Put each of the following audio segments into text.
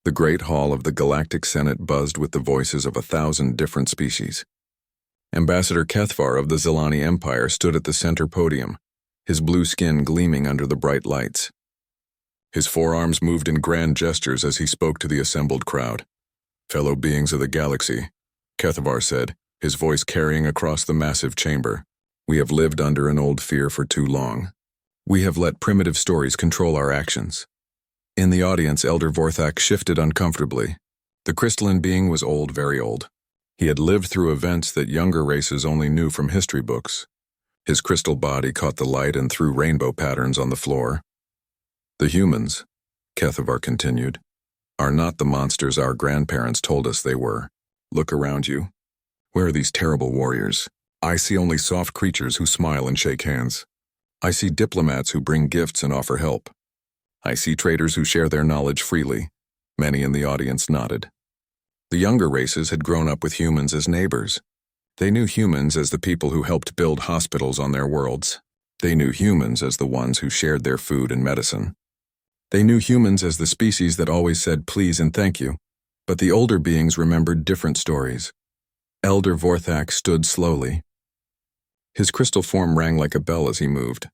The great hall of the Galactic Senate buzzed with the voices of 1,000 different species. Ambassador Kethvar of the Zilani Empire stood at the center podium, his blue skin gleaming under the bright lights. His forearms moved in grand gestures as he spoke to the assembled crowd. "Fellow beings of the galaxy," Kethvar said, his voice carrying across the massive chamber, "we have lived under an old fear for too long. We have let primitive stories control our actions." In the audience, Elder Vorthak shifted uncomfortably. The crystalline being was old, very old. He had lived through events that younger races only knew from history books. His crystal body caught the light and threw rainbow patterns on the floor. "The humans," Kethvar continued, "are not the monsters our grandparents told us they were. Look around you. Where are these terrible warriors? I see only soft creatures who smile and shake hands. I see diplomats who bring gifts and offer help. I see traders who share their knowledge freely." Many in the audience nodded. The younger races had grown up with humans as neighbors. They knew humans as the people who helped build hospitals on their worlds. They knew humans as the ones who shared their food and medicine. They knew humans as the species that always said please and thank you. But the older beings remembered different stories. Elder Vorthak stood slowly. His crystal form rang like a bell as he moved.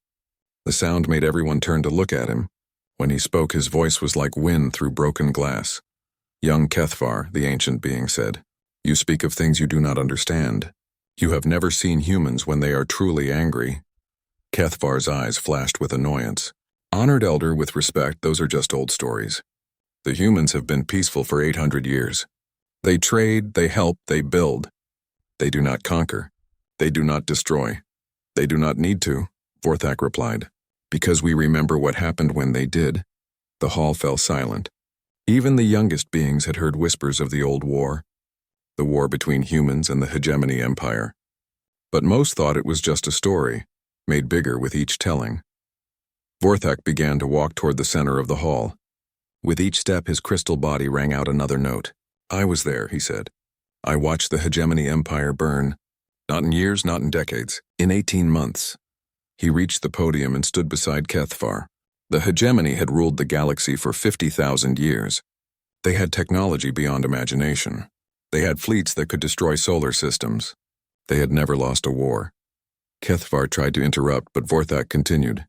The sound made everyone turn to look at him. When he spoke, his voice was like wind through broken glass. "Young Kethvar," the ancient being said, "you speak of things you do not understand. You have never seen humans when they are truly angry." Kethvar's eyes flashed with annoyance. "Honored elder, with respect, those are just old stories. The humans have been peaceful for 800 years. They trade, they help, they build. They do not conquer. They do not destroy. They do not need to," Vorthak replied, "because we remember what happened when they did." The hall fell silent. Even the youngest beings had heard whispers of the old war, the war between humans and the Hegemony Empire. But most thought it was just a story, made bigger with each telling. Vorthak began to walk toward the center of the hall. With each step, his crystal body rang out another note. "I was there," he said. "I watched the Hegemony Empire burn. Not in years, not in decades. In 18 months. He reached the podium and stood beside Kethvar. The Hegemony had ruled the galaxy for 50,000 years. They had technology beyond imagination. They had fleets that could destroy solar systems. They had never lost a war. Kethvar tried to interrupt, but Vorthak continued.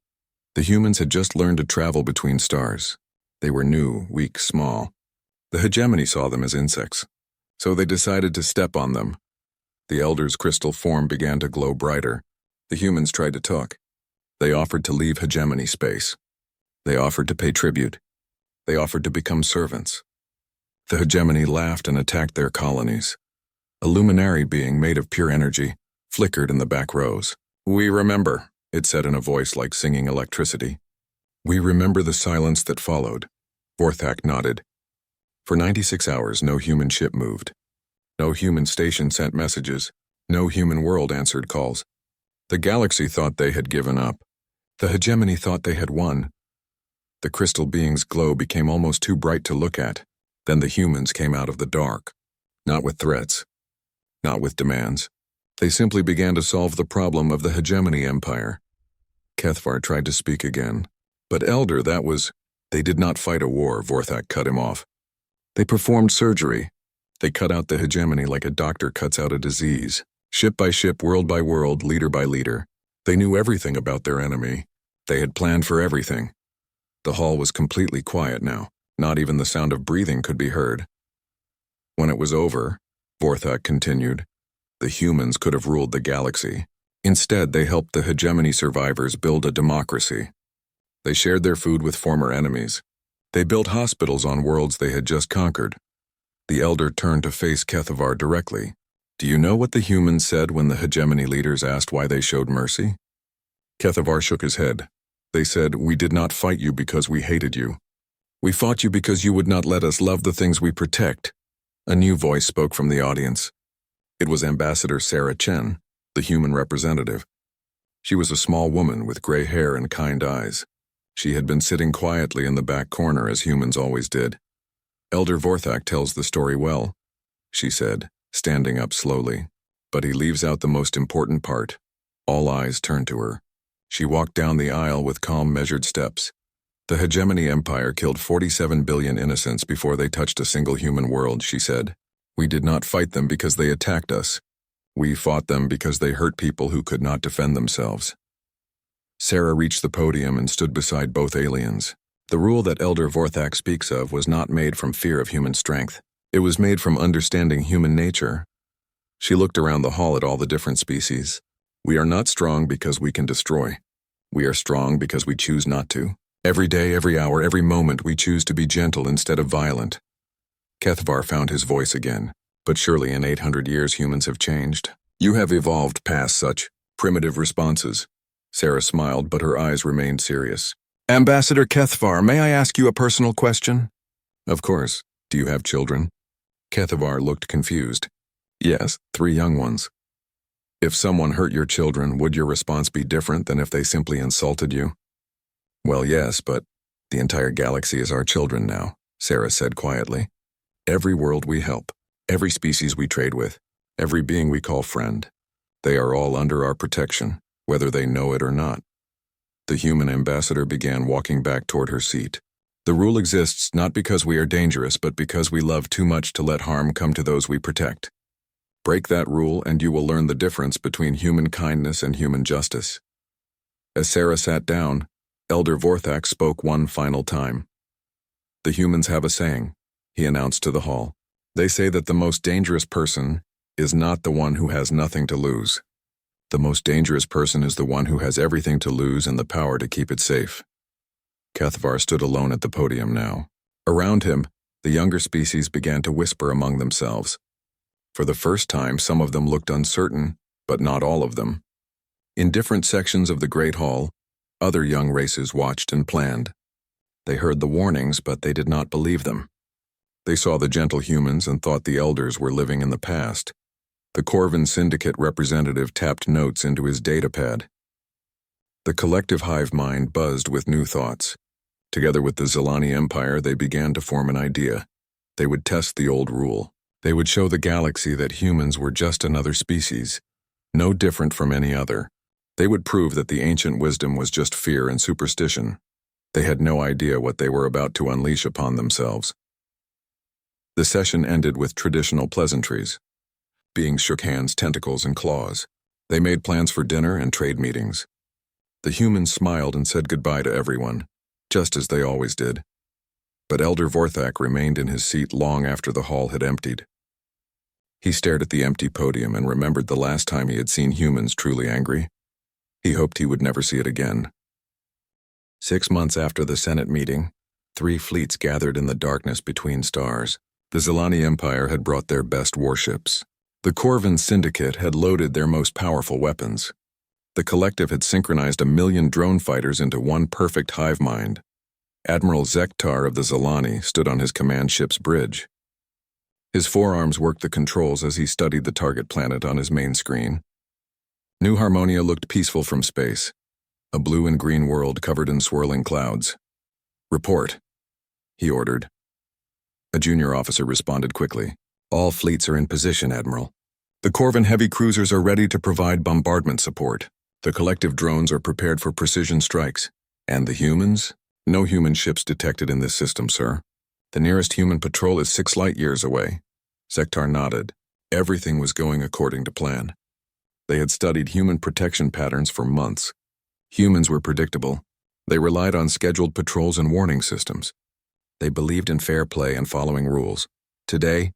The humans had just learned to travel between stars. They were new, weak, small. The Hegemony saw them as insects, so they decided to step on them. The Elder's crystal form began to glow brighter. The humans tried to talk. They offered to leave Hegemony space. They offered to pay tribute. They offered to become servants. The Hegemony laughed and attacked their colonies. A luminary being made of pure energy flickered in the back rows. "We remember," it said in a voice like singing electricity. "We remember the silence that followed." Vorthak nodded. For 96 hours, no human ship moved. No human station sent messages. No human world answered calls. The galaxy thought they had given up. The Hegemony thought they had won. The crystal being's glow became almost too bright to look at. Then the humans came out of the dark. Not with threats. Not with demands. They simply began to solve the problem of the Hegemony Empire. Kethvar tried to speak again. "But Elder, that was—" "They did not fight a war," Vorthak cut him off. "They performed surgery. They cut out the Hegemony like a doctor cuts out a disease. Ship by ship, world by world, leader by leader. They knew everything about their enemy. They had planned for everything." The hall was completely quiet now. Not even the sound of breathing could be heard. "When it was over," Vorthak continued, "the humans could have ruled the galaxy. Instead, they helped the Hegemony survivors build a democracy. They shared their food with former enemies. They built hospitals on worlds they had just conquered." The Elder turned to face Kethvar directly. "Do you know what the humans said when the Hegemony leaders asked why they showed mercy?" Kethvar shook his head. "They said, 'We did not fight you because we hated you. We fought you because you would not let us love the things we protect.'" A new voice spoke from the audience. It was Ambassador Sarah Chen, the human representative. She was a small woman with gray hair and kind eyes. She had been sitting quietly in the back corner as humans always did. "Elder Vorthak tells the story well," she said, standing up slowly. "But he leaves out the most important part." All eyes turned to her. She walked down the aisle with calm, measured steps. The hegemony empire killed 47 billion innocents before they touched a single human world, she said. We did not fight them because they attacked us. We fought them because they hurt people who could not defend themselves. Sarah reached the podium and stood beside both aliens. The rule that Elder Vorthak speaks of was not made from fear of human strength. It was made from understanding human nature. She looked around the hall at all the different species. We are not strong because we can destroy. We are strong because we choose not to. Every day, every hour, every moment, we choose to be gentle instead of violent. Kethvar found his voice again. But surely in 800 years humans have changed. You have evolved past such primitive responses. Sarah smiled, but her eyes remained serious. Ambassador Kethvar, may I ask you a personal question? Of course. Do you have children? Kethvar looked confused. Yes, 3 young ones. If someone hurt your children, would your response be different than if they simply insulted you? Well, yes, but the entire galaxy is our children now, Sarah said quietly. Every world we help, every species we trade with, every being we call friend, they are all under our protection, whether they know it or not. The human ambassador began walking back toward her seat. The rule exists not because we are dangerous, but because we love too much to let harm come to those we protect. Break that rule and you will learn the difference between human kindness and human justice. As Sarah sat down, Elder Vorthak spoke one final time. The humans have a saying, he announced to the hall. They say that the most dangerous person is not the one who has nothing to lose. The most dangerous person is the one who has everything to lose and the power to keep it safe. Kethvar stood alone at the podium now. Around him, the younger species began to whisper among themselves. For the first time, some of them looked uncertain, but not all of them. In different sections of the Great Hall, other young races watched and planned. They heard the warnings, but they did not believe them. They saw the gentle humans and thought the elders were living in the past. The Corvin Syndicate representative tapped notes into his datapad. The collective hive mind buzzed with new thoughts. Together with the Zilani Empire, they began to form an idea. They would test the old rule. They would show the galaxy that humans were just another species, no different from any other. They would prove that the ancient wisdom was just fear and superstition. They had no idea what they were about to unleash upon themselves. The session ended with traditional pleasantries. Beings shook hands, tentacles, and claws. They made plans for dinner and trade meetings. The humans smiled and said goodbye to everyone, just as they always did. But Elder Vorthak remained in his seat long after the hall had emptied. He stared at the empty podium and remembered the last time he had seen humans truly angry. He hoped he would never see it again. 6 months after the Senate meeting, 3 fleets gathered in the darkness between stars. The Zilani Empire had brought their best warships. The Corvin Syndicate had loaded their most powerful weapons. The collective had synchronized 1 million drone fighters into one perfect hive mind. Admiral Zektar of the Zilani stood on his command ship's bridge. His forearms worked the controls as he studied the target planet on his main screen. New Harmonia looked peaceful from space, a blue and green world covered in swirling clouds. Report, he ordered. A junior officer responded quickly. All fleets are in position, Admiral. The Corvin heavy cruisers are ready to provide bombardment support. The collective drones are prepared for precision strikes. And the humans? No human ships detected in this system, sir. The nearest human patrol is 6 light years away. Zektar nodded. Everything was going according to plan. They had studied human protection patterns for months. Humans were predictable. They relied on scheduled patrols and warning systems. They believed in fair play and following rules. Today,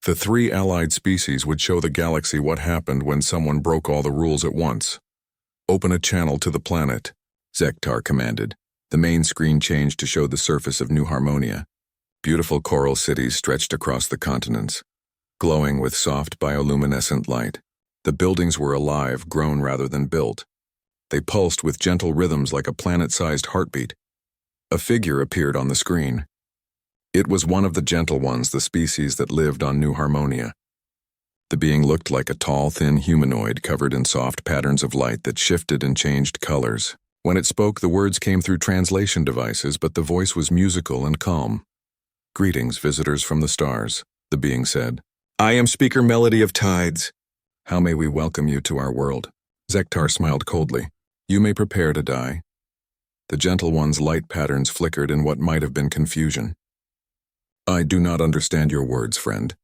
the 3 allied species would show the galaxy what happened when someone broke all the rules at once. Open a channel to the planet, Zektar commanded. The main screen changed to show the surface of New Harmonia. Beautiful coral cities stretched across the continents, glowing with soft bioluminescent light. The buildings were alive, grown rather than built. They pulsed with gentle rhythms like a planet-sized heartbeat. A figure appeared on the screen. It was one of the gentle ones, the species that lived on New Harmonia. The being looked like a tall, thin humanoid covered in soft patterns of light that shifted and changed colors. When it spoke, the words came through translation devices, but the voice was musical and calm. Greetings, visitors from the stars, the being said. I am Speaker Melody of Tides. How may we welcome you to our world? Zektar smiled coldly. You may prepare to die. The Gentle One's light patterns flickered in what might have been confusion. "I do not understand your words, friend.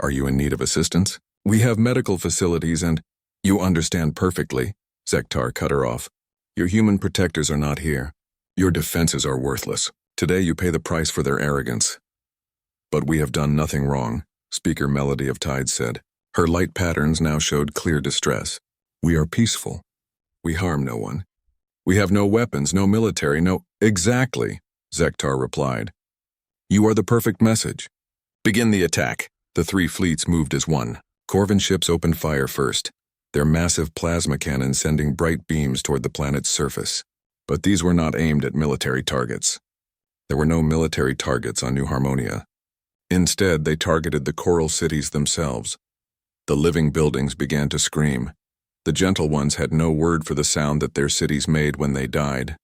Are you in need of assistance? We have medical facilities and—" "You understand perfectly," Zektar cut her off. "Your human protectors are not here. Your defenses are worthless. Today you pay the price for their arrogance." "But we have done nothing wrong," Speaker Melody of Tides said. Her light patterns now showed clear distress. "We are peaceful. We harm no one. We have no weapons, no military, no—" "Exactly," Zektar replied. "You are the perfect message. Begin the attack." The three fleets moved as one. Corvin ships opened fire first, their massive plasma cannons sending bright beams toward the planet's surface. But these were not aimed at military targets. There were no military targets on New Harmonia. Instead, they targeted the coral cities themselves. The living buildings began to scream. The Gentle Ones had no word for the sound that their cities made when they died.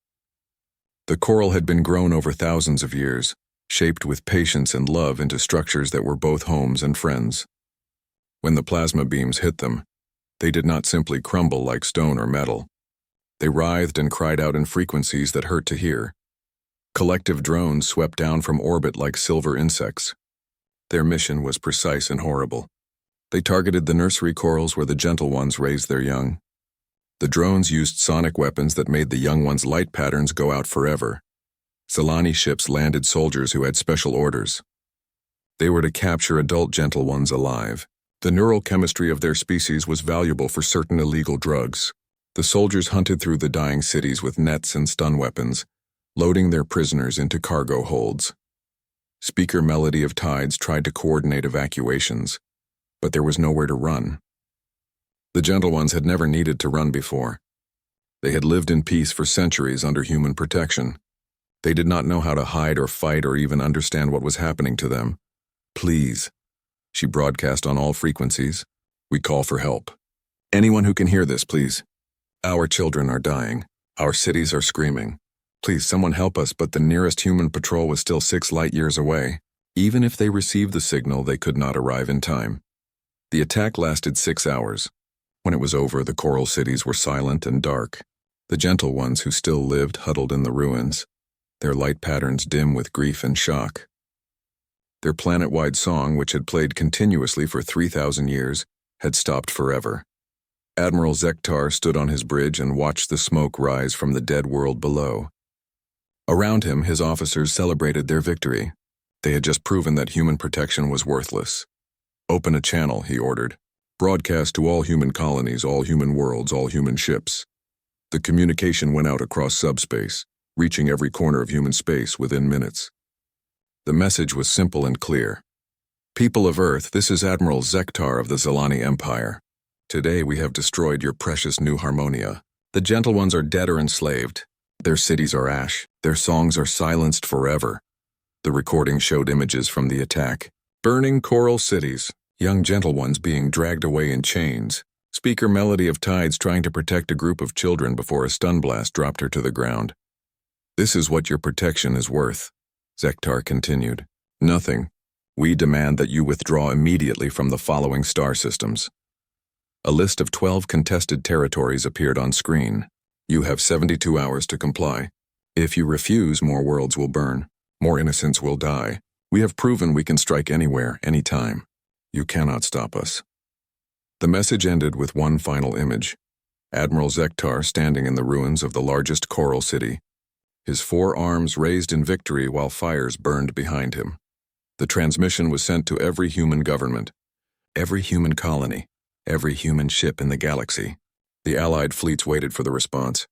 The coral had been grown over thousands of years, shaped with patience and love into structures that were both homes and friends. When the plasma beams hit them, they did not simply crumble like stone or metal. They writhed and cried out in frequencies that hurt to hear. Collective drones swept down from orbit like silver insects. Their mission was precise and horrible. They targeted the nursery corals where the Gentle Ones raised their young. The drones used sonic weapons that made the young ones' light patterns go out forever. Zilani ships landed soldiers who had special orders. They were to capture adult Gentle Ones alive. The neural chemistry of their species was valuable for certain illegal drugs. The soldiers hunted through the dying cities with nets and stun weapons, loading their prisoners into cargo holds. Speaker Melody of Tides tried to coordinate evacuations, but there was nowhere to run. The Gentle Ones had never needed to run before. They had lived in peace for centuries under human protection. They did not know how to hide or fight or even understand what was happening to them. "Please," she broadcast on all frequencies, "we call for help. Anyone who can hear this, please. Our children are dying. Our cities are screaming. Please, someone help us," but the nearest human patrol was still 6 light years away. Even if they received the signal, they could not arrive in time. The attack lasted 6 hours. When it was over, the coral cities were silent and dark. The Gentle Ones who still lived huddled in the ruins, their light patterns dim with grief and shock. Their planet-wide song, which had played continuously for 3,000 years, had stopped forever. Admiral Zektar stood on his bridge and watched the smoke rise from the dead world below. Around him, his officers celebrated their victory. They had just proven that human protection was worthless. "Open a channel," he ordered. "Broadcast to all human colonies, all human worlds, all human ships." The communication went out across subspace, reaching every corner of human space within minutes. The message was simple and clear. "People of Earth, this is Admiral Zektar of the Zilani Empire. Today we have destroyed your precious New Harmonia. The Gentle Ones are dead or enslaved. Their cities are ash. Their songs are silenced forever." The recording showed images from the attack. Burning coral cities, young Gentle Ones being dragged away in chains, Speaker Melody of Tides trying to protect a group of children before a stun blast dropped her to the ground. "This is what your protection is worth," Zektar continued. "Nothing. We demand that you withdraw immediately from the following star systems." A list of 12 contested territories appeared on screen. "You have 72 hours to comply. If you refuse, more worlds will burn. More innocents will die. We have proven we can strike anywhere, anytime. You cannot stop us." The message ended with one final image. Admiral Zektar standing in the ruins of the largest coral city, his 4 arms raised in victory while fires burned behind him. The transmission was sent to every human government, every human colony, every human ship in the galaxy. The Allied fleets waited for the response.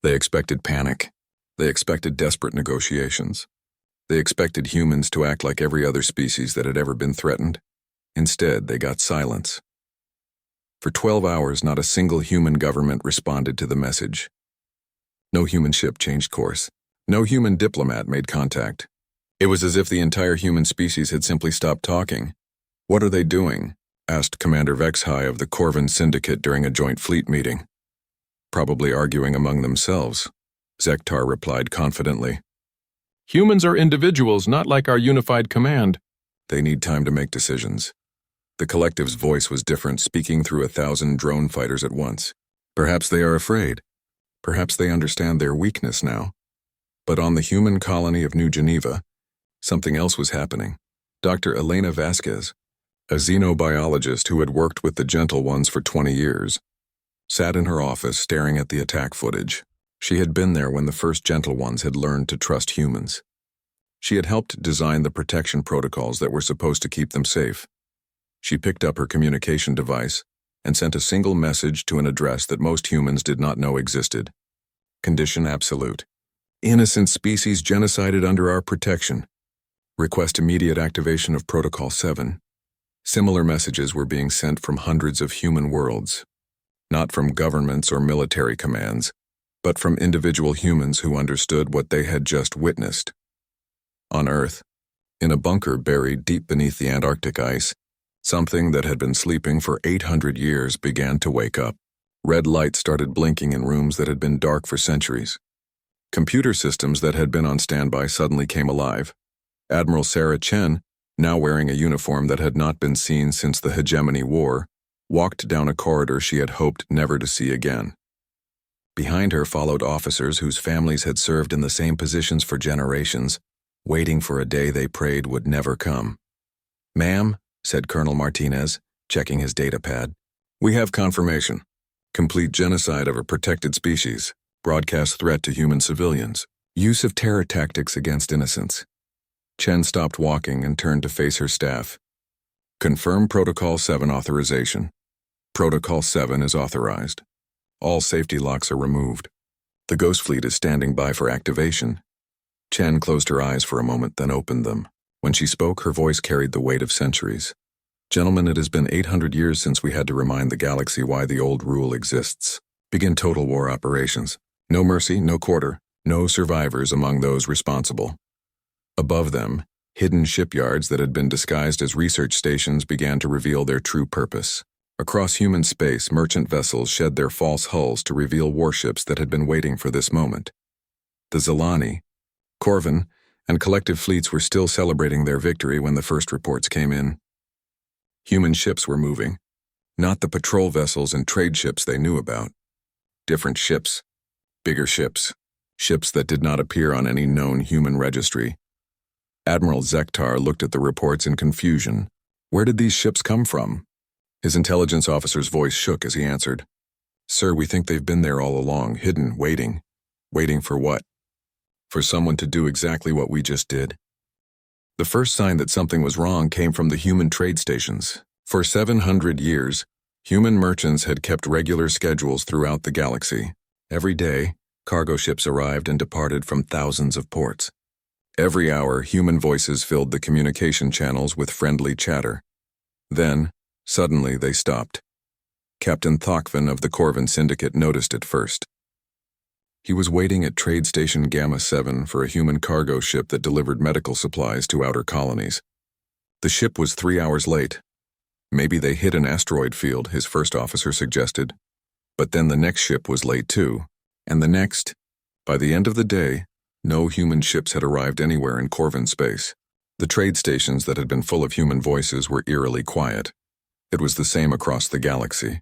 They expected panic. They expected desperate negotiations. They expected humans to act like every other species that had ever been threatened. Instead, they got silence. For 12 hours, not a single human government responded to the message. No human ship changed course. No human diplomat made contact. It was as if the entire human species had simply stopped talking. "What are they doing?" asked Commander Vexhai of the Corvin Syndicate during a joint fleet meeting. "Probably arguing among themselves," Zektar replied confidently. "Humans are individuals, not like our unified command. They need time to make decisions." The collective's voice was different, speaking through 1,000 drone fighters at once. "Perhaps they are afraid. Perhaps they understand their weakness now. But on the human colony of New Geneva, something else was happening. Dr. Elena Vasquez, a xenobiologist who had worked with the Gentle Ones for 20 years, sat in her office staring at the attack footage. She had been there when the first Gentle Ones had learned to trust humans. She had helped design the protection protocols that were supposed to keep them safe. She picked up her communication device and sent a single message to an address that most humans did not know existed. Condition absolute. Innocent species genocided under our protection. Request immediate activation of Protocol 7. Similar messages were being sent from hundreds of human worlds, not from governments or military commands, but from individual humans who understood what they had just witnessed. On Earth, in a bunker buried deep beneath the Antarctic ice, something that had been sleeping for 800 years began to wake up. Red light started blinking in rooms that had been dark for centuries. Computer systems that had been on standby suddenly came alive. Admiral Sarah Chen, now wearing a uniform that had not been seen since the HFY War, walked down a corridor she had hoped never to see again. Behind her followed officers whose families had served in the same positions for generations, waiting for a day they prayed would never come. "Ma'am," said Colonel Martinez, checking his data pad, "we have confirmation. Complete genocide of a protected species. Broadcast threat to human civilians. Use of terror tactics against innocents." Chen stopped walking and turned to face her staff. "Confirm Protocol 7 authorization. Protocol 7 is authorized. All safety locks are removed. The Ghost Fleet is standing by for activation." Chen closed her eyes for a moment, then opened them. When she spoke, her voice carried the weight of centuries. "Gentlemen, it has been 800 years since we had to remind the galaxy why the old rule exists. Begin total war operations. No mercy, no quarter, no survivors among those responsible." Above them, hidden shipyards that had been disguised as research stations began to reveal their true purpose. Across human space, merchant vessels shed their false hulls to reveal warships that had been waiting for this moment. The Zilani, Corvin, and collective fleets were still celebrating their victory when the first reports came in. Human ships were moving, not the patrol vessels and trade ships they knew about. Different ships, bigger ships, ships that did not appear on any known human registry. Admiral Zektar looked at the reports in confusion. Where did these ships come from? His intelligence officer's voice shook as he answered, "Sir, we think they've been there all along, hidden, waiting." "Waiting for what?" "For someone to do exactly what we just did." The first sign that something was wrong came from the human trade stations. For 700 years, human merchants had kept regular schedules throughout the galaxy. Every day, cargo ships arrived and departed from thousands of ports. Every hour, human voices filled the communication channels with friendly chatter. Then, suddenly, they stopped. Captain Thokvin of the Corvin Syndicate noticed it first. He was waiting at Trade Station Gamma 7 for a human cargo ship that delivered medical supplies to outer colonies. The ship was 3 hours late. Maybe they hit an asteroid field, his first officer suggested. But then the next ship was late too, and the next. By the end of the day, no human ships had arrived anywhere in Corvin space. The trade stations that had been full of human voices were eerily quiet. It was the same across the galaxy.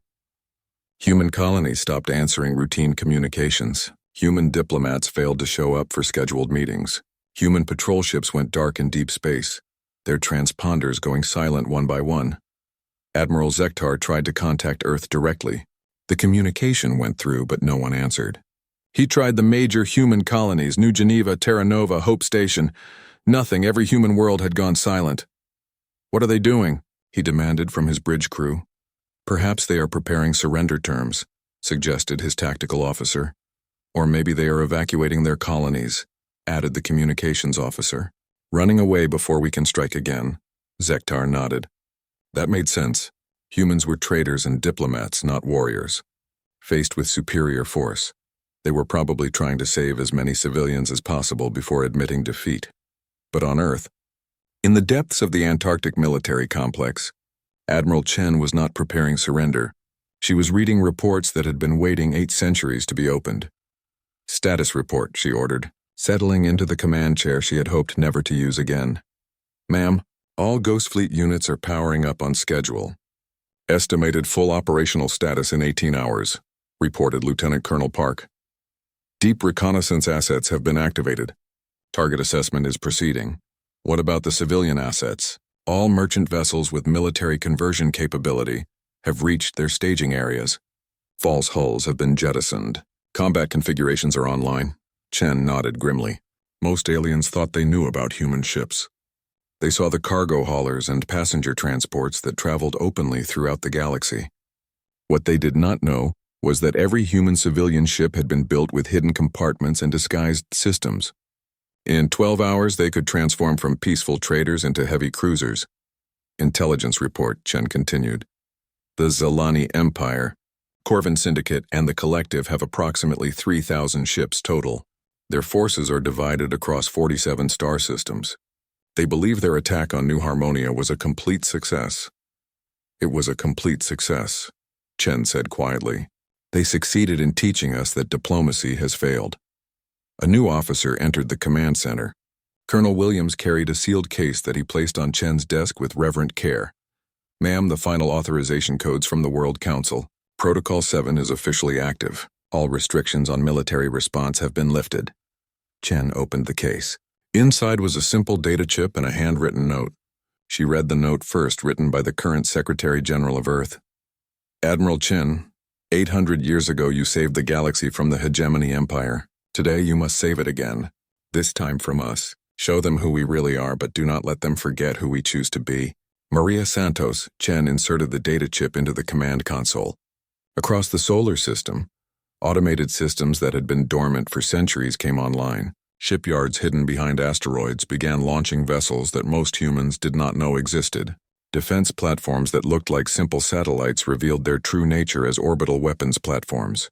Human colonies stopped answering routine communications. Human diplomats failed to show up for scheduled meetings. Human patrol ships went dark in deep space, their transponders going silent one by one. Admiral Zektar tried to contact Earth directly. The communication went through, but no one answered. He tried the major human colonies, New Geneva, Terra Nova, Hope Station. Nothing, every human world had gone silent. "What are they doing?" he demanded from his bridge crew. "Perhaps they are preparing surrender terms," suggested his tactical officer. "Or maybe they are evacuating their colonies," added the communications officer. "Running away before we can strike again," Zektar nodded. That made sense. Humans were traitors and diplomats, not warriors. Faced with superior force, they were probably trying to save as many civilians as possible before admitting defeat. But on Earth, in the depths of the Antarctic military complex, Admiral Chen was not preparing surrender. She was reading reports that had been waiting 8 centuries to be opened. "Status report," she ordered, settling into the command chair she had hoped never to use again. "Ma'am, all Ghost Fleet units are powering up on schedule. Estimated full operational status in 18 hours, reported Lieutenant Colonel Park. Deep reconnaissance assets have been activated. Target assessment is proceeding. What about the civilian assets? All merchant vessels with military conversion capability have reached their staging areas. False hulls have been jettisoned. Combat configurations are online. Chen nodded grimly. Most aliens thought they knew about human ships. They saw the cargo haulers and passenger transports that traveled openly throughout the galaxy. What they did not know was that every human civilian ship had been built with hidden compartments and disguised systems. In 12 hours, they could transform from peaceful traders into heavy cruisers. Intelligence report, Chen continued. The Zilani Empire, Corvin Syndicate, and the Collective have approximately 3,000 ships total. Their forces are divided across 47 star systems. They believe their attack on New Harmonia was a complete success. It was a complete success, Chen said quietly. They succeeded in teaching us that diplomacy has failed. A new officer entered the command center. Colonel Williams carried a sealed case that he placed on Chen's desk with reverent care. Ma'am, the final authorization codes from the World Council. Protocol 7 is officially active. All restrictions on military response have been lifted. Chen opened the case. Inside was a simple data chip and a handwritten note. She read the note first, written by the current Secretary General of Earth. Admiral Chen, 800 years ago you saved the galaxy from the Hegemony Empire. Today you must save it again. This time from us. Show them who we really are, but do not let them forget who we choose to be. Maria Santos. Chen inserted the data chip into the command console. Across the solar system, automated systems that had been dormant for centuries came online. Shipyards hidden behind asteroids began launching vessels that most humans did not know existed. Defense platforms that looked like simple satellites revealed their true nature as orbital weapons platforms.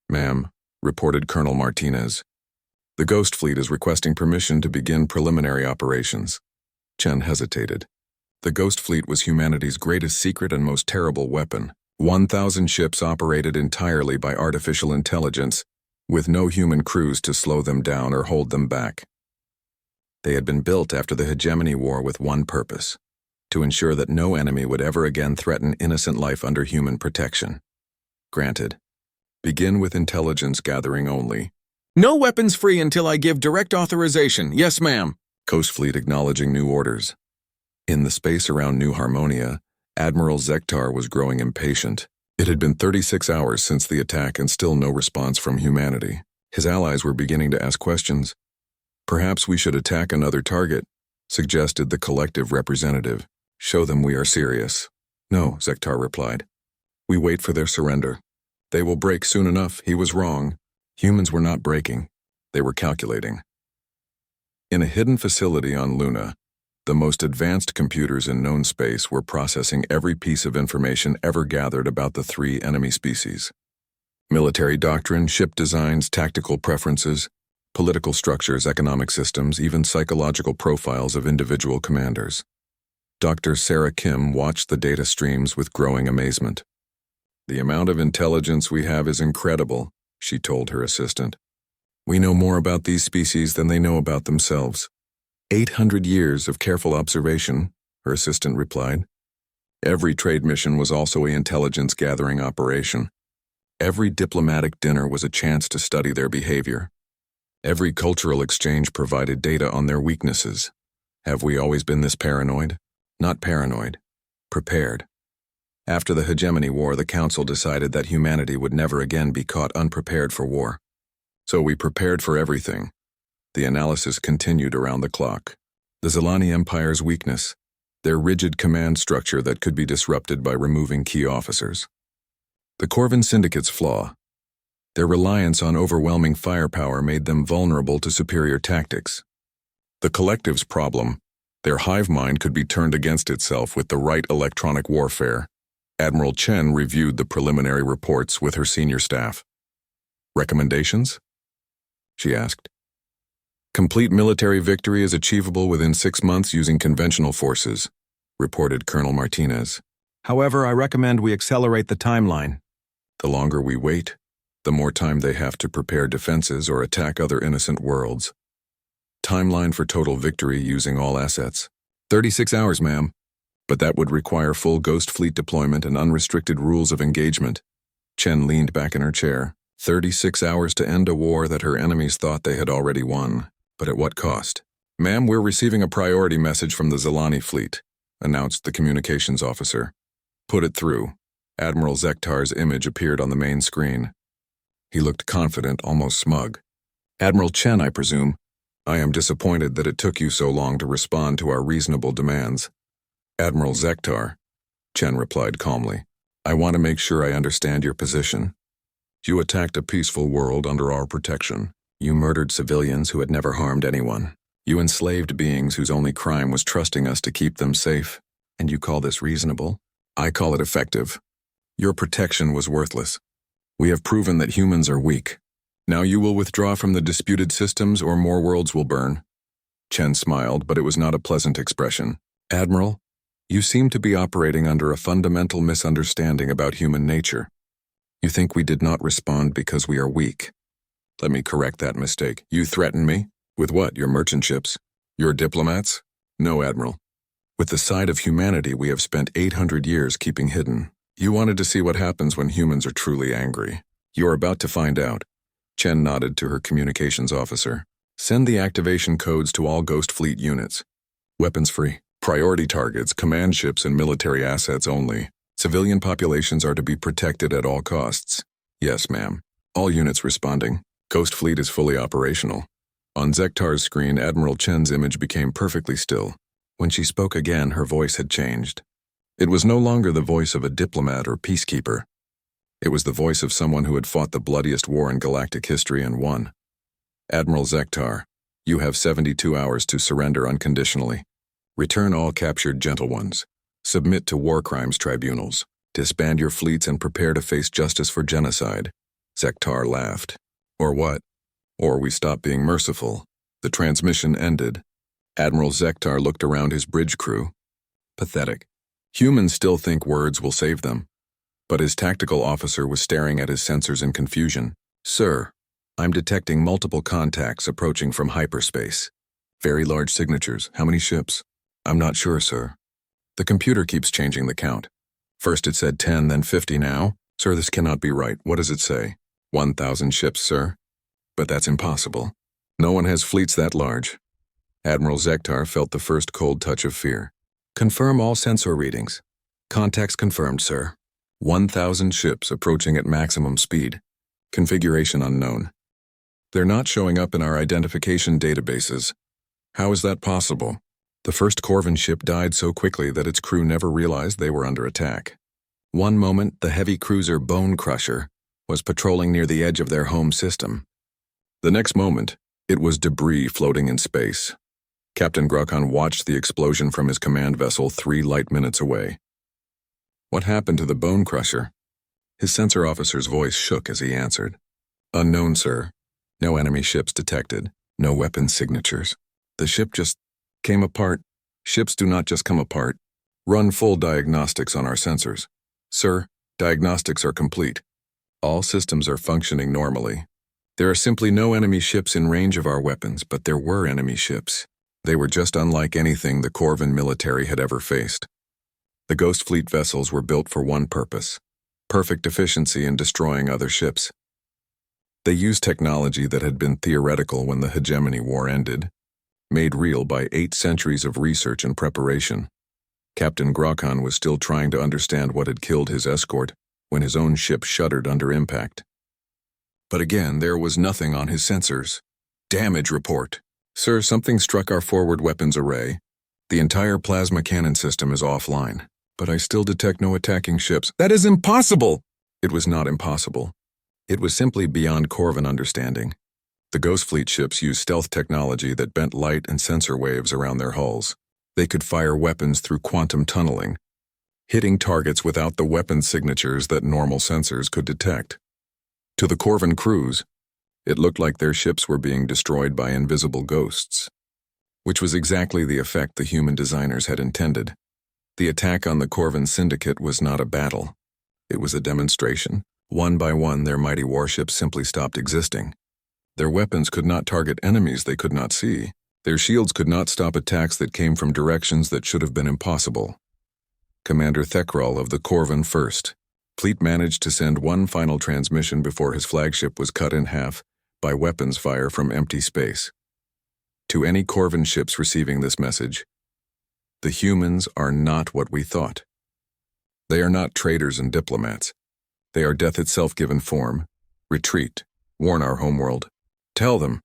Ma'am, reported Colonel Martinez. The Ghost Fleet is requesting permission to begin preliminary operations. Chen hesitated. The Ghost Fleet was humanity's greatest secret and most terrible weapon. 1,000 ships operated entirely by artificial intelligence, with no human crews to slow them down or hold them back. They had been built after the Hegemony War with one purpose: to ensure that no enemy would ever again threaten innocent life under human protection. Granted. Begin with intelligence gathering only. No weapons free until I give direct authorization. Yes, ma'am. Coast Fleet acknowledging new orders. In the space around New Harmonia, Admiral Zektar was growing impatient. It had been 36 hours since the attack and still no response from humanity. His allies were beginning to ask questions. Perhaps we should attack another target, suggested the Collective representative. Show them we are serious. No, Zektar replied. We wait for their surrender. They will break soon enough. He was wrong. Humans were not breaking. They were calculating. In a hidden facility on Luna, the most advanced computers in known space were processing every piece of information ever gathered about the three enemy species. Military doctrine, ship designs, tactical preferences, political structures, economic systems, even psychological profiles of individual commanders. Dr. Sarah Kim watched the data streams with growing amazement. The amount of intelligence we have is incredible, she told her assistant. We know more about these species than they know about themselves. 800 years of careful observation, her assistant replied. Every trade mission was also an intelligence-gathering operation. Every diplomatic dinner was a chance to study their behavior. Every cultural exchange provided data on their weaknesses. Have we always been this paranoid? Not paranoid. Prepared. After the Hegemony War, the Council decided that humanity would never again be caught unprepared for war. So we prepared for everything. The analysis continued around the clock. The Zilani Empire's weakness, their rigid command structure that could be disrupted by removing key officers. The Corvin Syndicate's flaw, their reliance on overwhelming firepower made them vulnerable to superior tactics. The Collective's problem, their hive mind could be turned against itself with the right electronic warfare. Admiral Chen reviewed the preliminary reports with her senior staff. Recommendations? She asked. Complete military victory is achievable within 6 months using conventional forces, reported Colonel Martinez. However, I recommend we accelerate the timeline. The longer we wait, the more time they have to prepare defenses or attack other innocent worlds. Timeline for total victory using all assets. 36 hours, ma'am. But that would require full Ghost Fleet deployment and unrestricted rules of engagement. Chen leaned back in her chair. 36 hours to end a war that her enemies thought they had already won. But at what cost? "Ma'am, we're receiving a priority message from the Zilani fleet," announced the communications officer. "Put it through." Admiral Zektar's image appeared on the main screen. He looked confident, almost smug. "Admiral Chen, I presume. I am disappointed that it took you so long to respond to our reasonable demands." "Admiral Zektar," Chen replied calmly, "I want to make sure I understand your position. You attacked a peaceful world under our protection. You murdered civilians who had never harmed anyone. You enslaved beings whose only crime was trusting us to keep them safe. And you call this reasonable? I call it effective. Your protection was worthless. We have proven that humans are weak. Now you will withdraw from the disputed systems or more worlds will burn." Chen smiled, but it was not a pleasant expression. "Admiral, you seem to be operating under a fundamental misunderstanding about human nature. You think we did not respond because we are weak. Let me correct that mistake. You threaten me? With what, your merchant ships? Your diplomats? No, Admiral. With the side of humanity we have spent 800 years keeping hidden. You wanted to see what happens when humans are truly angry. You are about to find out." Chen nodded to her communications officer. "Send the activation codes to all Ghost Fleet units. Weapons free. Priority targets, command ships, and military assets only. Civilian populations are to be protected at all costs." "Yes, ma'am." All units responding. Ghost Fleet is fully operational. On Zektar's screen, Admiral Chen's image became perfectly still. When she spoke again, her voice had changed. It was no longer the voice of a diplomat or peacekeeper. It was the voice of someone who had fought the bloodiest war in galactic history and won. "Admiral Zektar, you have 72 hours to surrender unconditionally. Return all captured gentle ones. Submit to war crimes tribunals. Disband your fleets and prepare to face justice for genocide." Zektar laughed. "Or what? Or we stop being merciful." The transmission ended. Admiral Zektar looked around his bridge crew. Pathetic. Humans still think words will save them. But his tactical officer was staring at his sensors in confusion. "Sir, I'm detecting multiple contacts approaching from hyperspace. Very large signatures. How many ships?" "I'm not sure, sir. The computer keeps changing the count. First it said 10, then 50 now. Sir, this cannot be right. What does it say?" 1,000 ships, sir. But that's impossible. No one has fleets that large." Admiral Zektar felt the first cold touch of fear. "Confirm all sensor readings." "Contacts confirmed, sir." 1,000 ships approaching at maximum speed. Configuration unknown. "They're not showing up in our identification databases. How is that possible?" "The first Corvin ship died so quickly that its crew never realized they were under attack. One moment, the heavy cruiser Bone Crusher was patrolling near the edge of their home system. The next moment, it was debris floating in space. Captain Grokon watched the explosion from his command vessel 3 light minutes away." "What happened to the Bone Crusher?" His sensor officer's voice shook as he answered. "Unknown, sir. No enemy ships detected. No weapon signatures. The ship just came apart. Ships do not just come apart. Run full diagnostics on our sensors. Sir, diagnostics are complete. All systems are functioning normally. There are simply no enemy ships in range of our weapons, but there were enemy ships. They were just unlike anything the Corvin military had ever faced. The Ghost Fleet vessels were built for one purpose: perfect efficiency in destroying other ships. They used technology that had been theoretical when the Hegemony War ended, made real by 8 centuries of research and preparation. Captain Grokon was still trying to understand what had killed his escort when his own ship shuddered under impact. But again, there was nothing on his sensors. "Damage report. Sir, something struck our forward weapons array. The entire plasma cannon system is offline, but I still detect no attacking ships." "That is impossible!" It was not impossible. It was simply beyond Corvin understanding. The Ghost Fleet ships used stealth technology that bent light and sensor waves around their hulls. They could fire weapons through quantum tunneling, hitting targets without the weapon signatures that normal sensors could detect. To the Corvin crews, it looked like their ships were being destroyed by invisible ghosts, which was exactly the effect the human designers had intended. The attack on the Corvin Syndicate was not a battle. It was a demonstration. One by one, their mighty warships simply stopped existing. Their weapons could not target enemies they could not see. Their shields could not stop attacks that came from directions that should have been impossible. Commander Thekral of the Corvin First, Fleet managed to send one final transmission before his flagship was cut in half by weapons fire from empty space. To any Corvan ships receiving this message, the humans are not what we thought. They are not traitors and diplomats. They are death itself given form. Retreat. Warn our homeworld. Tell them.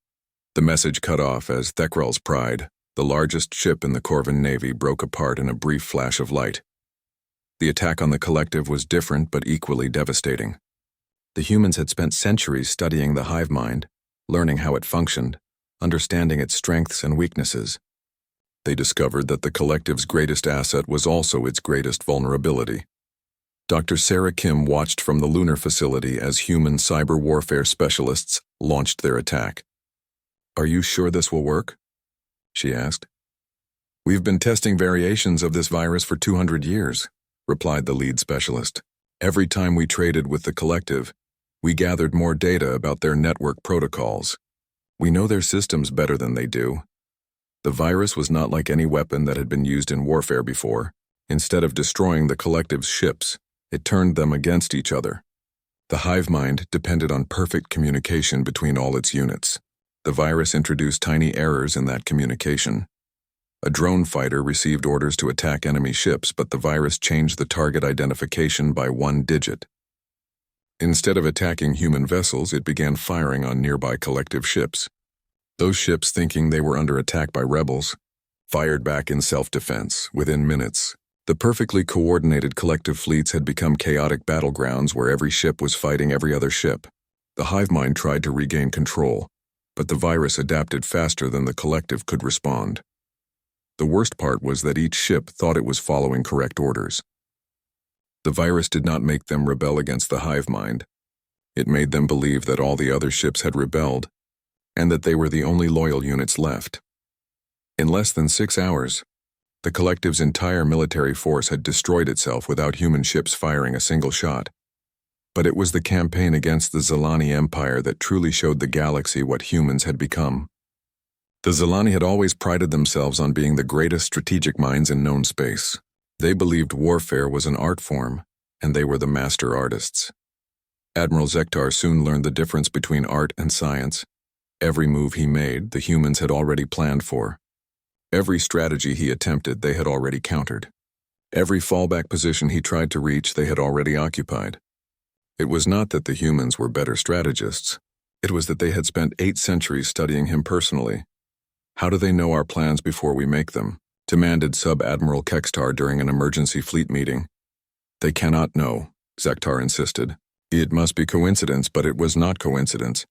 The message cut off as Theckral's Pride, the largest ship in the Corvan Navy, broke apart in a brief flash of light. The attack on the collective was different but equally devastating. The humans had spent centuries studying the hive mind, learning how it functioned, understanding its strengths and weaknesses. They discovered that the collective's greatest asset was also its greatest vulnerability. Dr. Sarah Kim watched from the lunar facility as human cyber warfare specialists launched their attack. "Are you sure this will work?" she asked. "We've been testing variations of this virus for 200 years, replied the lead specialist. "Every time we traded with the collective, we gathered more data about their network protocols. We know their systems better than they do. The virus was not like any weapon that had been used in warfare before. Instead of destroying the collective's ships, it turned them against each other. The hive mind depended on perfect communication between all its units. The virus introduced tiny errors in that communication. A drone fighter received orders to attack enemy ships, but the virus changed the target identification by 1 digit. Instead of attacking human vessels, it began firing on nearby collective ships. Those ships, thinking they were under attack by rebels, fired back in self-defense within minutes. The perfectly coordinated collective fleets had become chaotic battlegrounds where every ship was fighting every other ship. The hive mind tried to regain control, but the virus adapted faster than the collective could respond. The worst part was that each ship thought it was following correct orders. The virus did not make them rebel against the hive mind. It made them believe that all the other ships had rebelled, and that they were the only loyal units left. In less than 6 hours, the collective's entire military force had destroyed itself without human ships firing a single shot. But it was the campaign against the Zilani Empire that truly showed the galaxy what humans had become. The Zilani had always prided themselves on being the greatest strategic minds in known space. They believed warfare was an art form, and they were the master artists. Admiral Zektar soon learned the difference between art and science. Every move he made, the humans had already planned for. Every strategy he attempted, they had already countered. Every fallback position he tried to reach, they had already occupied. It was not that the humans were better strategists. It was that they had spent 8 centuries studying him personally. "How do they know our plans before we make them?" demanded Sub-Admiral Kekstar during an emergency fleet meeting. "They cannot know," Zektar insisted. It must be coincidence, but it was not coincidence.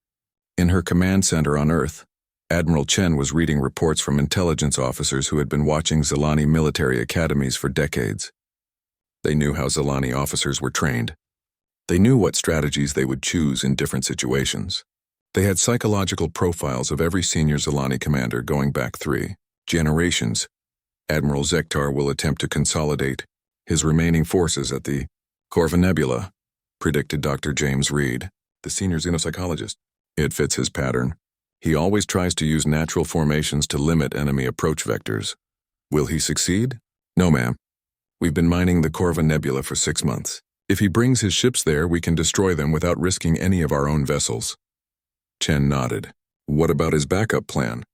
In her command center on Earth, Admiral Chen was reading reports from intelligence officers who had been watching Zilani military academies for decades. They knew how Zilani officers were trained. They knew what strategies they would choose in different situations. They had psychological profiles of every senior Zilani commander going back 3 generations. Admiral Zektar will attempt to consolidate his remaining forces at the Corvan Nebula, predicted Dr. James Reed, the senior xenopsychologist. It fits his pattern. He always tries to use natural formations to limit enemy approach vectors. Will he succeed? No, ma'am. We've been mining the Corvan Nebula for 6 months. If he brings his ships there, we can destroy them without risking any of our own vessels. Chen nodded. What about his backup plan?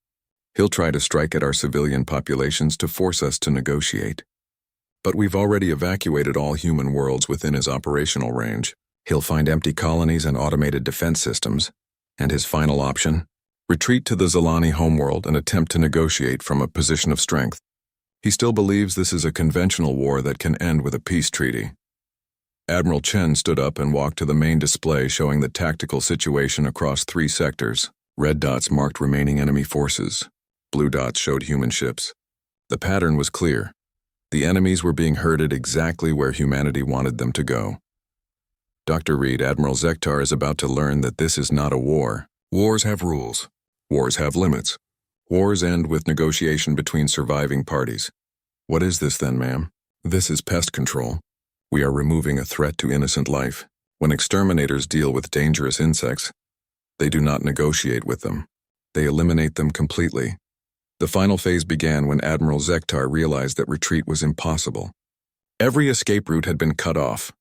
He'll try to strike at our civilian populations to force us to negotiate. But we've already evacuated all human worlds within his operational range. He'll find empty colonies and automated defense systems. And his final option? Retreat to the Zilani homeworld and attempt to negotiate from a position of strength. He still believes this is a conventional war that can end with a peace treaty. Admiral Chen stood up and walked to the main display showing the tactical situation across 3 sectors. Red dots marked remaining enemy forces. Blue dots showed human ships. The pattern was clear. The enemies were being herded exactly where humanity wanted them to go. Dr. Reed, Admiral Zektar is about to learn that this is not a war. Wars have rules. Wars have limits. Wars end with negotiation between surviving parties. What is this then, ma'am? This is pest control. We are removing a threat to innocent life. When exterminators deal with dangerous insects, they do not negotiate with them. They eliminate them completely. The final phase began when Admiral Zektar realized that retreat was impossible. Every escape route had been cut off.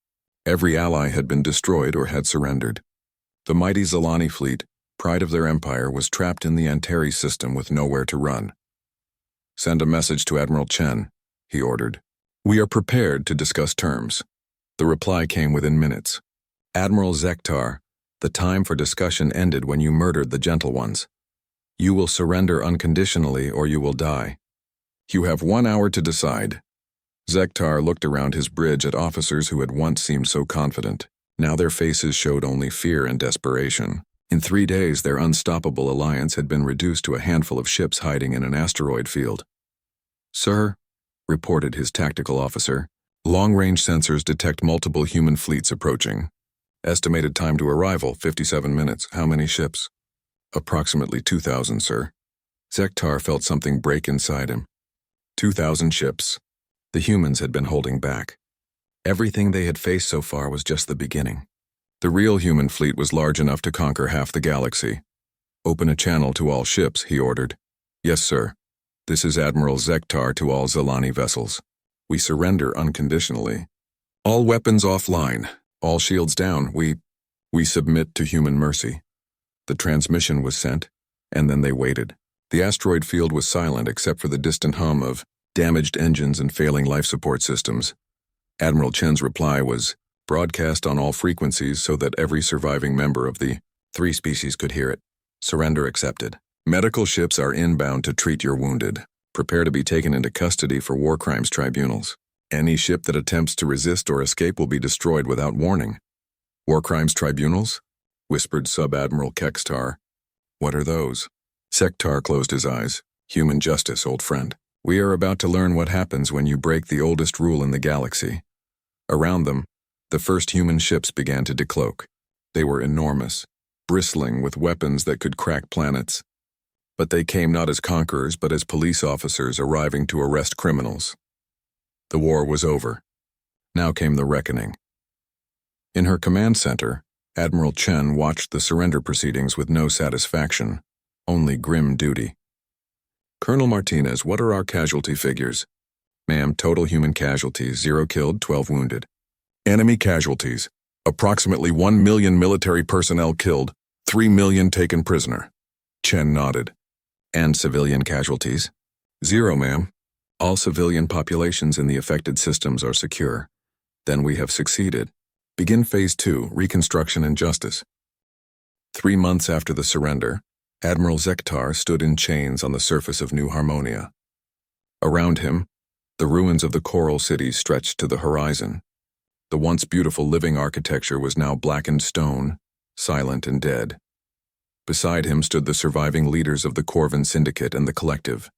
Every ally had been destroyed or had surrendered. The mighty Zilani fleet, pride of their empire, was trapped in the Antares system with nowhere to run. "Send a message to Admiral Chen," he ordered. "We are prepared to discuss terms." The reply came within minutes. "Admiral Zektar, the time for discussion ended when you murdered the Gentle Ones. You will surrender unconditionally or you will die. You have 1 hour to decide." Zektar looked around his bridge at officers who had once seemed so confident. Now their faces showed only fear and desperation. In 3 days, their unstoppable alliance had been reduced to a handful of ships hiding in an asteroid field. "Sir," reported his tactical officer, "long-range sensors detect multiple human fleets approaching. Estimated time to arrival, 57 minutes. How many ships?" "Approximately 2,000, sir." Zektar felt something break inside him. 2,000 ships. The humans had been holding back. Everything they had faced so far was just the beginning. The real human fleet was large enough to conquer half the galaxy. "Open a channel to all ships," he ordered. "Yes, sir. This is Admiral Zektar to all Zilani vessels. We surrender unconditionally. All weapons offline. All shields down. We submit to human mercy." The transmission was sent, and then they waited. The asteroid field was silent except for the distant hum of damaged engines and failing life support systems. Admiral Chen's reply was broadcast on all frequencies so that every surviving member of the 3 species could hear it. "Surrender accepted. Medical ships are inbound to treat your wounded. Prepare to be taken into custody for war crimes tribunals. Any ship that attempts to resist or escape will be destroyed without warning." "War crimes tribunals?" whispered Sub-Admiral Kextar. "What are those?" Sektar closed his eyes. "Human justice, old friend. We are about to learn what happens when you break the oldest rule in the galaxy." Around them, the first human ships began to decloak. They were enormous, bristling with weapons that could crack planets. But they came not as conquerors but as police officers arriving to arrest criminals. The war was over. Now came the reckoning. In her command center, Admiral Chen watched the surrender proceedings with no satisfaction, only grim duty. "Colonel Martinez, what are our casualty figures?" "Ma'am, total human casualties, 0 killed, 12 wounded." "Enemy casualties, approximately 1 million military personnel killed, 3 million taken prisoner." Chen nodded. "And civilian casualties?" "0, ma'am. All civilian populations in the affected systems are secure. Then we have succeeded. Begin Phase 2, Reconstruction and Justice." 3 months after the surrender, Admiral Zektar stood in chains on the surface of New Harmonia. Around him, the ruins of the coral cities stretched to the horizon. The once beautiful living architecture was now blackened stone, silent and dead. Beside him stood the surviving leaders of the Corvin Syndicate and the Collective.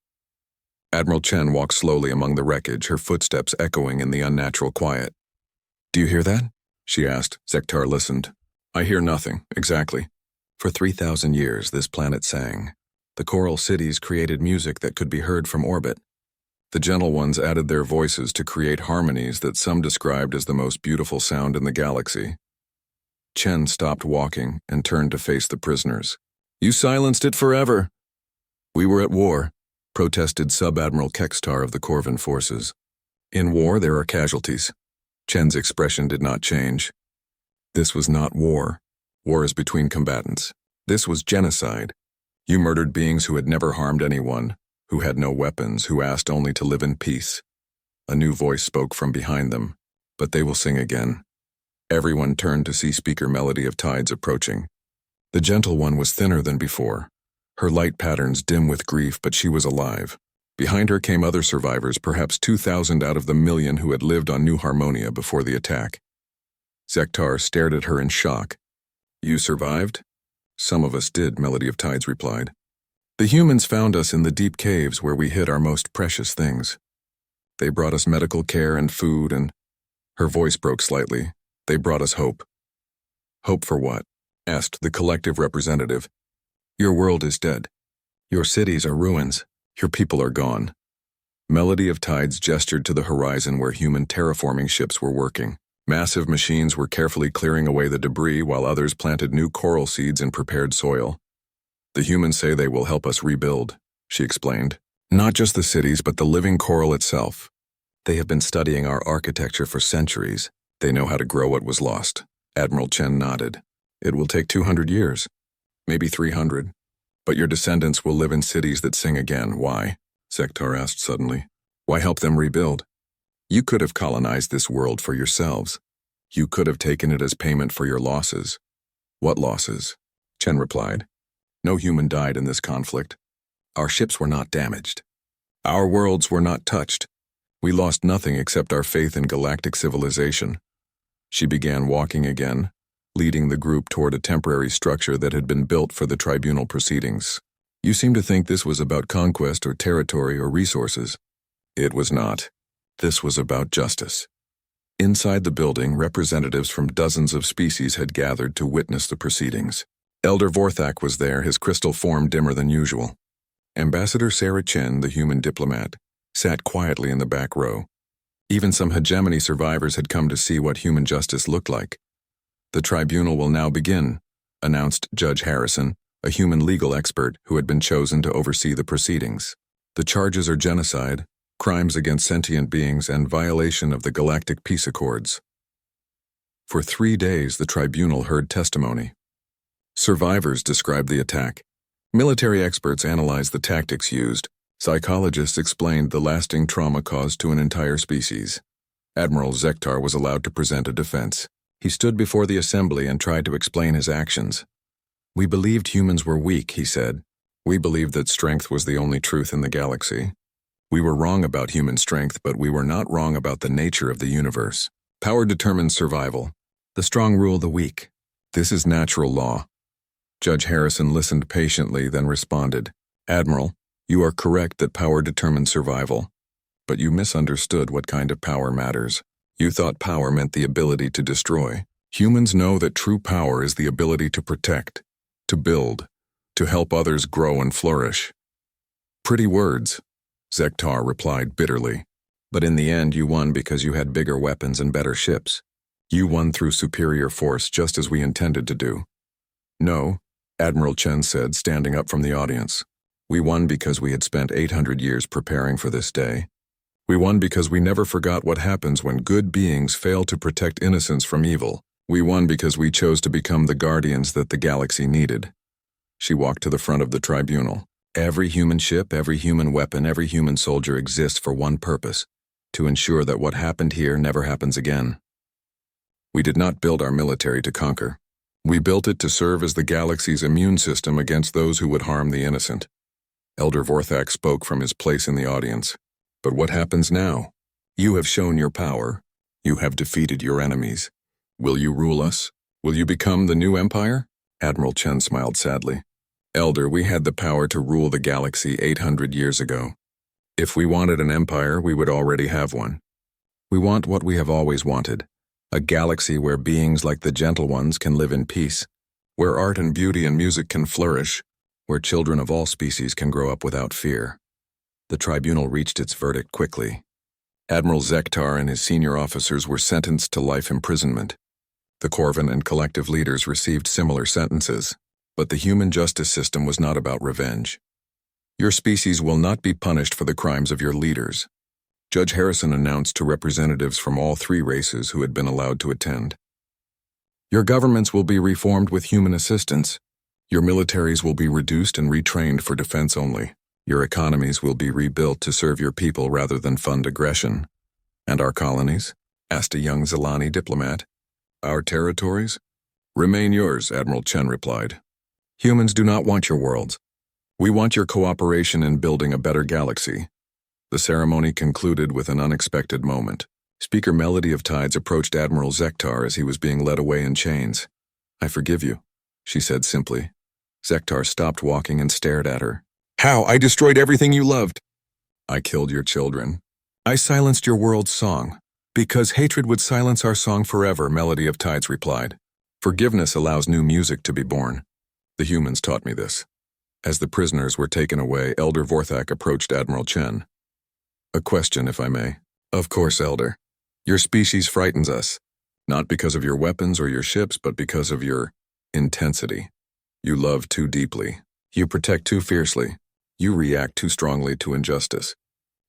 Admiral Chen walked slowly among the wreckage, her footsteps echoing in the unnatural quiet. "Do you hear that?" she asked. Zektar listened. "I hear nothing, exactly. For 3,000 years, this planet sang. The coral cities created music that could be heard from orbit. The Gentle Ones added their voices to create harmonies that some described as the most beautiful sound in the galaxy." Chen stopped walking and turned to face the prisoners. "You silenced it forever." "We were at war," protested Sub-Admiral Kextar of the Corvin forces. "In war, there are casualties." Chen's expression did not change. "This was not war. War is between combatants. This was genocide. You murdered beings who had never harmed anyone, who had no weapons, who asked only to live in peace." A new voice spoke from behind them. "But they will sing again." Everyone turned to see Speaker Melody of Tides approaching. The Gentle One was thinner than before, her light patterns dim with grief, but she was alive. Behind her came other survivors, perhaps 2,000 out of the million who had lived on New Harmonia before the attack. Zektar stared at her in shock. "You survived?" "Some of us did," Melody of Tides replied. "The humans found us in the deep caves where we hid our most precious things. They brought us medical care and food and—" Her voice broke slightly. "They brought us hope." "Hope for what?" asked the collective representative. "Your world is dead. Your cities are ruins. Your people are gone." Melody of Tides gestured to the horizon where human terraforming ships were working. Massive machines were carefully clearing away the debris while others planted new coral seeds in prepared soil. "The humans say they will help us rebuild," she explained. "Not just the cities, but the living coral itself. They have been studying our architecture for centuries. They know how to grow what was lost. Admiral Chen nodded. It will take 200 years, maybe 300. But your descendants will live in cities that sing again. Why? Zektar asked suddenly. Why help them rebuild? You could have colonized this world for yourselves. You could have taken it as payment for your losses. What losses? Chen replied. No human died in this conflict. Our ships were not damaged. Our worlds were not touched. We lost nothing except our faith in galactic civilization. She began walking again, leading the group toward a temporary structure that had been built for the tribunal proceedings. You seem to think this was about conquest or territory or resources. It was not. This was about justice. Inside the building, representatives from dozens of species had gathered to witness the proceedings. Elder Vorthak was there, his crystal form dimmer than usual. Ambassador Sarah Chen, the human diplomat, sat quietly in the back row. Even some hegemony survivors had come to see what human justice looked like. The tribunal will now begin, announced Judge Harrison, a human legal expert who had been chosen to oversee the proceedings. The charges are genocide, crimes against sentient beings, and violation of the Galactic Peace Accords. For 3 days, the tribunal heard testimony. Survivors described the attack. Military experts analyzed the tactics used. Psychologists explained the lasting trauma caused to an entire species. Admiral Zektar was allowed to present a defense. He stood before the assembly and tried to explain his actions. We believed humans were weak, he said. We believed that strength was the only truth in the galaxy. We were wrong about human strength, but we were not wrong about the nature of the universe. Power determines survival. The strong rule the weak. This is natural law. Judge Harrison listened patiently, then responded, Admiral, you are correct that power determines survival. But you misunderstood what kind of power matters. You thought power meant the ability to destroy. Humans know that true power is the ability to protect, to build, to help others grow and flourish. Pretty words, Zektar replied bitterly. But in the end you won because you had bigger weapons and better ships. You won through superior force, just as we intended to do. No, Admiral Chen said, standing up from the audience. We won because we had spent 800 years preparing for this day. We won because we never forgot what happens when good beings fail to protect innocence from evil. We won because we chose to become the guardians that the galaxy needed. She walked to the front of the tribunal. Every human ship, every human weapon, every human soldier exists for one purpose: to ensure that what happened here never happens again. We did not build our military to conquer. We built it to serve as the galaxy's immune system against those who would harm the innocent. Elder Vorthak spoke from his place in the audience. But what happens now? You have shown your power. You have defeated your enemies. Will you rule us? Will you become the new empire? Admiral Chen smiled sadly. Elder, we had the power to rule the galaxy 800 years ago. If we wanted an empire, we would already have one. We want what we have always wanted. A galaxy where beings like the Gentle Ones can live in peace, where art and beauty and music can flourish, where children of all species can grow up without fear. The tribunal reached its verdict quickly. Admiral Zektar and his senior officers were sentenced to life imprisonment. The Corvin and collective leaders received similar sentences, but the human justice system was not about revenge. Your species will not be punished for the crimes of your leaders. Judge Harrison announced to representatives from all 3 races who had been allowed to attend. Your governments will be reformed with human assistance. Your militaries will be reduced and retrained for defense only. Your economies will be rebuilt to serve your people rather than fund aggression. And our colonies? Asked a young Zilani diplomat. Our territories? Remain yours, Admiral Chen replied. Humans do not want your worlds. We want your cooperation in building a better galaxy. The ceremony concluded with an unexpected moment. Speaker Melody of Tides approached Admiral Zektar as he was being led away in chains. I forgive you, she said simply. Zektar stopped walking and stared at her. How? I destroyed everything you loved. I killed your children. I silenced your world's song. Because hatred would silence our song forever, Melody of Tides replied. Forgiveness allows new music to be born. The humans taught me this. As the prisoners were taken away, Elder Vorthak approached Admiral Chen. A question, if I may. Of course, Elder. Your species frightens us. Not because of your weapons or your ships, but because of your intensity. You love too deeply. You protect too fiercely. You react too strongly to injustice.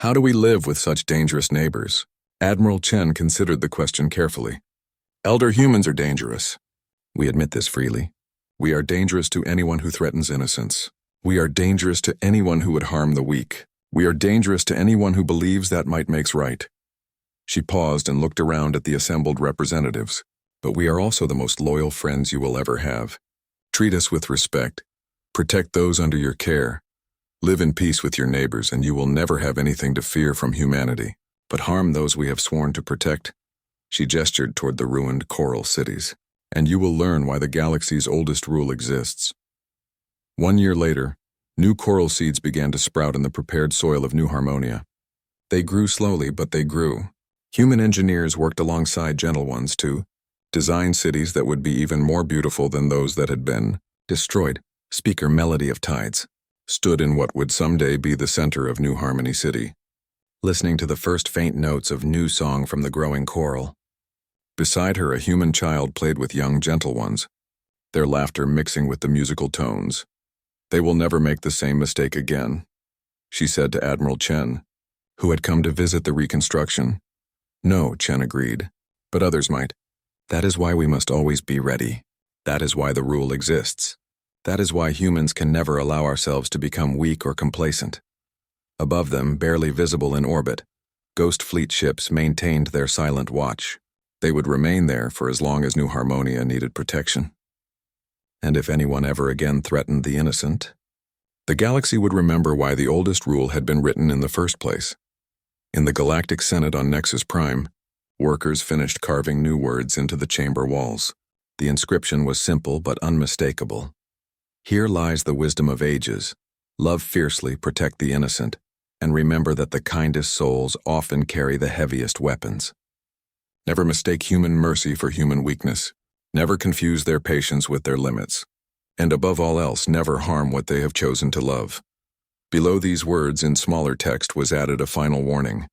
How do we live with such dangerous neighbors? Admiral Chen considered the question carefully. Elder humans are dangerous. We admit this freely. We are dangerous to anyone who threatens innocence. We are dangerous to anyone who would harm the weak. We are dangerous to anyone who believes that might makes right. She paused and looked around at the assembled representatives. But we are also the most loyal friends you will ever have. Treat us with respect. Protect those under your care. Live in peace with your neighbors, and you will never have anything to fear from humanity. But harm those we have sworn to protect. She gestured toward the ruined coral cities. And you will learn why the galaxy's oldest rule exists. 1 year later, new coral seeds began to sprout in the prepared soil of New Harmonia. They grew slowly, but they grew. Human engineers worked alongside gentle ones to design cities that would be even more beautiful than those that had been destroyed. Speaker Melody of Tides stood in what would someday be the center of New Harmony City, listening to the first faint notes of new song from the growing coral. Beside her, a human child played with young gentle ones, their laughter mixing with the musical tones. They will never make the same mistake again, she said to Admiral Chen, who had come to visit the reconstruction. No, Chen agreed, but others might. That is why we must always be ready. That is why the rule exists. That is why humans can never allow ourselves to become weak or complacent. Above them, barely visible in orbit, ghost fleet ships maintained their silent watch. They would remain there for as long as New Harmonia needed protection. And if anyone ever again threatened the innocent, the galaxy would remember why the oldest rule had been written in the first place. In the Galactic Senate on Nexus Prime, workers finished carving new words into the chamber walls. The inscription was simple but unmistakable. Here lies the wisdom of ages. Love fiercely, protect the innocent, and remember that the kindest souls often carry the heaviest weapons. Never mistake human mercy for human weakness. Never confuse their patience with their limits. And above all else, never harm what they have chosen to love. Below these words in smaller text was added a final warning.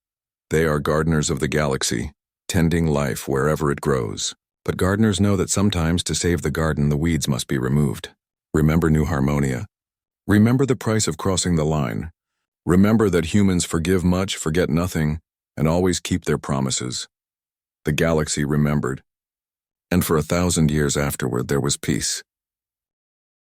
They are gardeners of the galaxy, tending life wherever it grows. But gardeners know that sometimes to save the garden, the weeds must be removed. Remember New Harmonia. Remember the price of crossing the line. Remember that humans forgive much, forget nothing, and always keep their promises. The galaxy remembered. And for 1,000 years afterward, there was peace.